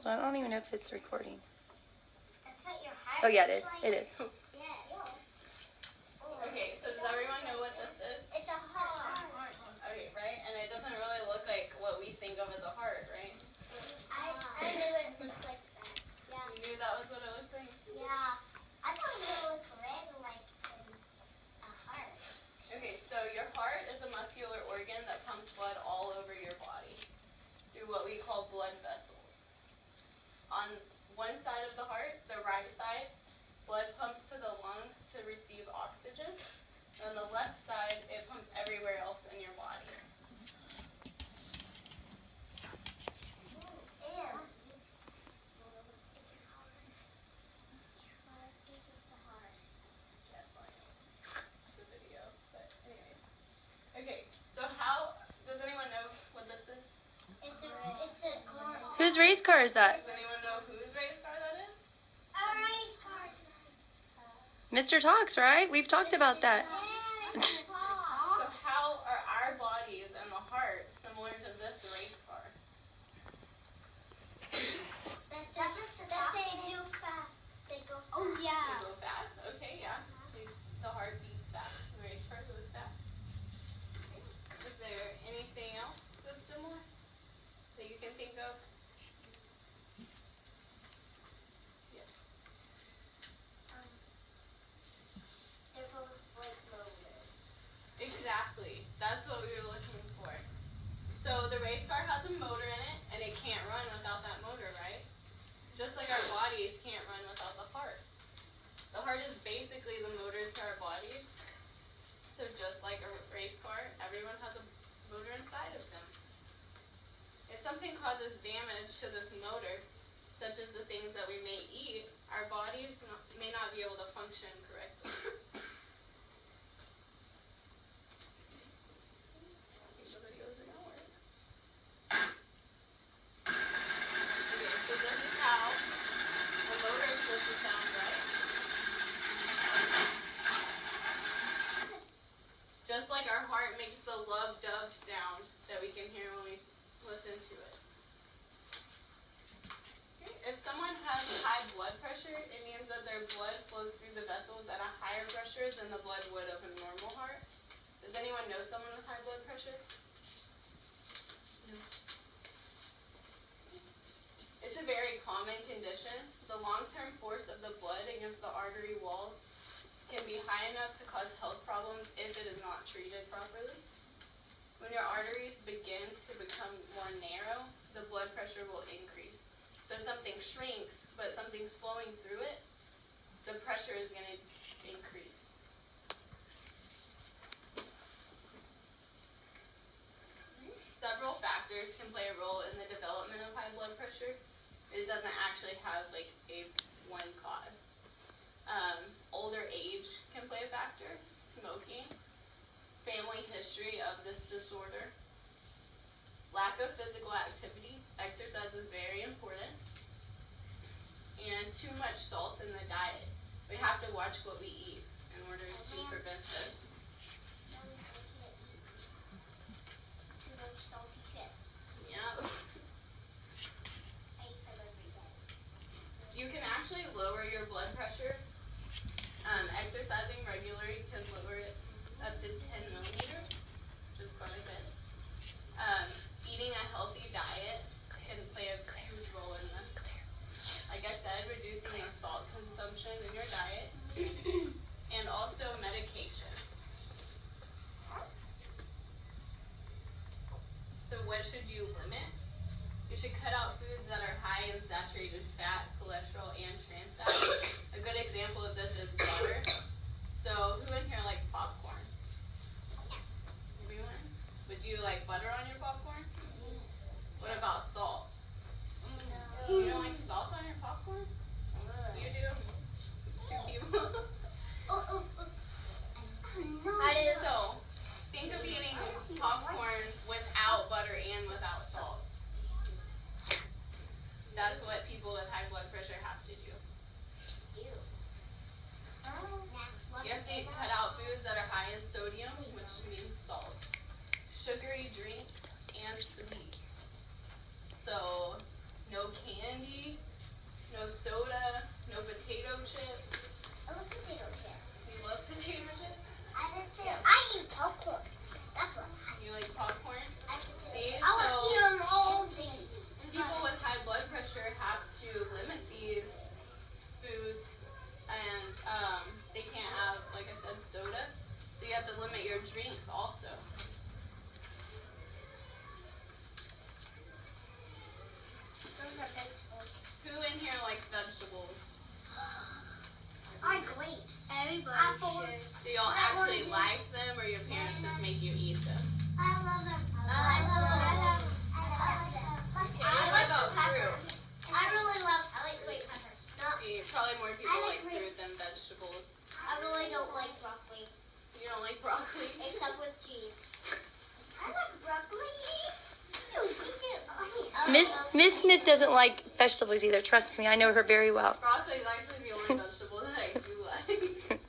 Hold on, I don't even know if it's recording. That's what your heart Oh yeah, it is. like. It is. Yes. Okay, so does everyone know what this is? It's a heart. Okay, right? And it doesn't really look like what we think of as a heart, right? I knew it looked like that. Yeah. You knew that was what it looked like? Yeah. I thought it looked red like a heart. Okay, so your heart is a muscular organ that pumps blood all over your body through what we call blood vessels. On one side of the heart, the right side, blood pumps to the lungs to receive oxygen. And on the left side, it pumps everywhere else in your body. Okay, so how, does anyone know what this is? It's a car. Whose race car is that? Does anyone know whose race car that is? A race car. Mr. Talks, right? We've talked about that. So how are our bodies and the heart similar to this race car? That they do fast. They go fast. Oh, yeah. They go fast? Okay, yeah. The heart beats fast. The race car goes fast. Okay. Is there anything else that's similar that you can think of? Yes. They're both like motors. Exactly. That's what we were looking for. So the race car has a motor in it, and it can't run without that motor, right? Just like our bodies can't run without the heart. The heart is basically the motor to our bodies. So just like a race car, everyone has a motor inside of them. If something causes damage to this motor, such as the things that we may eat, our bodies may not be able to function correctly. I think the videos are going to work. Okay, so this is how a motor is supposed to sound, right? Just like our heart makes the love-dove sound that we can hear when we listen to it. Okay. If someone has high blood pressure, it means that their blood flows through the vessels at a higher pressure than the blood would of a normal heart. Does anyone know someone with high blood pressure? No. It's a very common condition. The long-term force of the blood against the artery walls can be high enough to cause health problems if it is not treated properly. When your arteries begin to become more narrow, the blood pressure will increase. So if something shrinks, but something's flowing through it, the pressure is going to increase. Several factors can play a role in the development of high blood pressure. It doesn't actually have like a one cause. Older age can play a factor, smoking, family history of this disorder, lack of physical activity, exercise is very important, and too much salt in the diet. We have to watch what we eat in order to prevent this. Too much salty chips. Yeah. I eat them every day. You can actually lower your blood pressure. Exercising regularly can lower it up to 10 millimeters, which is quite a bit. Eating a healthy diet can play a huge role in this. Like I said, reducing the salt consumption in your diet, and also medication. Miss Smith doesn't like vegetables either. Trust me, I know her very well. Broccoli is actually the only vegetable that I do like.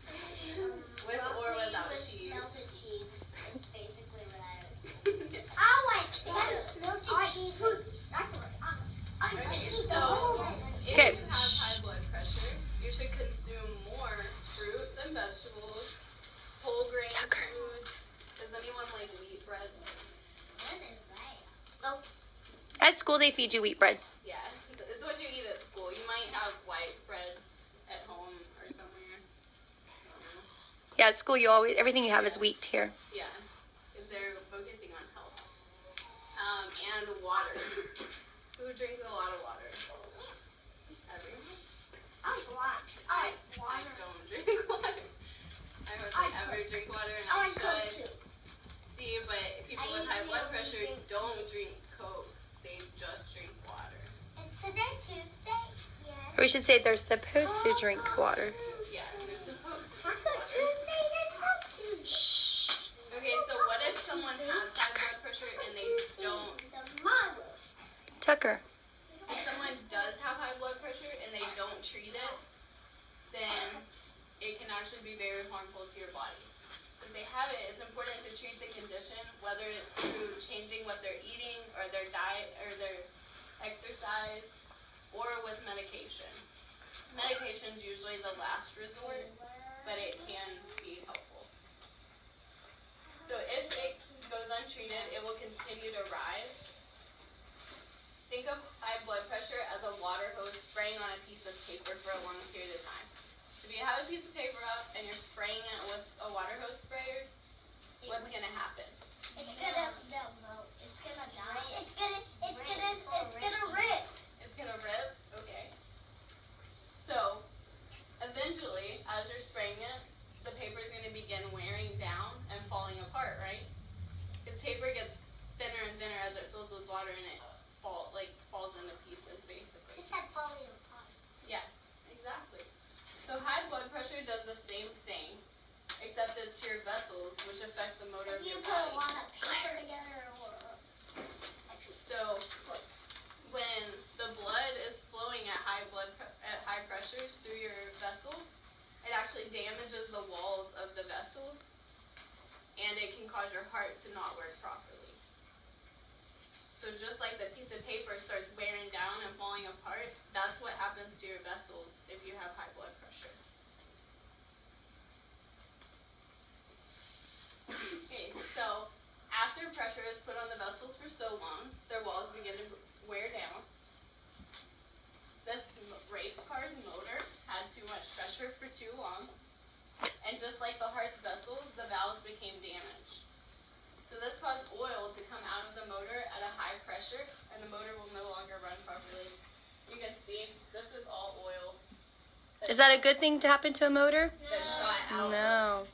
With or without cheese. Melted cheese. It's basically what I like melted cheese. Okay, so if Okay. you have high blood pressure, you should consume more fruits and vegetables, whole grain Tucker. foods. Does anyone like wheat bread? At school, they feed you wheat bread. Yeah, it's what you eat at school. You might have white bread at home or somewhere. Yeah, at school, everything you have is wheat here. Yeah, because they're focusing on health. And water. Who drinks a lot of water? Everyone? I don't drink water. I hardly ever drink water, and I should. See, but people with high blood pressure don't drink Cokes. They just drink water. Is today Tuesday? Yes. Or we should say they're supposed to drink water. Yeah, they're supposed to Taco drink water. Tuesday? There's no Tuesday. Shh. Okay, so what if someone has high blood pressure and they don't? Tomorrow. Tucker. If someone does have high blood pressure and they don't treat it, then it can actually be very harmful to your body. If they have it, it's important to treat the condition, whether it's through changing what they're eating or their diet or their exercise or with medication. Medication is usually the last resort, but it can be helpful. So if it goes untreated, it will continue to rise. Think of high blood pressure as a water hose spraying on a piece of paper for a long period of time. So if you have a piece of paper up and you're spraying it with a water hose sprayer, what's going to happen? It's gonna It's gonna die. It's gonna rip. It's going to rip? Okay. So eventually, as you're spraying it, the paper is going to begin wearing down and falling apart, right? Because paper gets thinner and thinner as it fills with water and it falls into pieces, basically. It's like falling apart. Yeah, exactly. So high blood pressure does the same thing, except it's to your vessels, which affect the motor of If you your put a body. lot of paper together or So when the blood is flowing at high pressures through your vessels, it actually damages the walls of the vessels, and it can cause your heart to not work properly. So just like the piece of paper starts wearing down and falling apart, that's what happens to your vessels if you have high blood pressure. Okay, so after pressure is put on the vessels for so long, their walls begin to wear down. This race car's motor had too much pressure for too long, and just like the heart's vessels, the valves became damaged. So this caused oil to come out of the motor at a high pressure, and the motor will no longer run properly. You can see, this is all oil. Is that a good thing to happen to a motor? That shot out. No.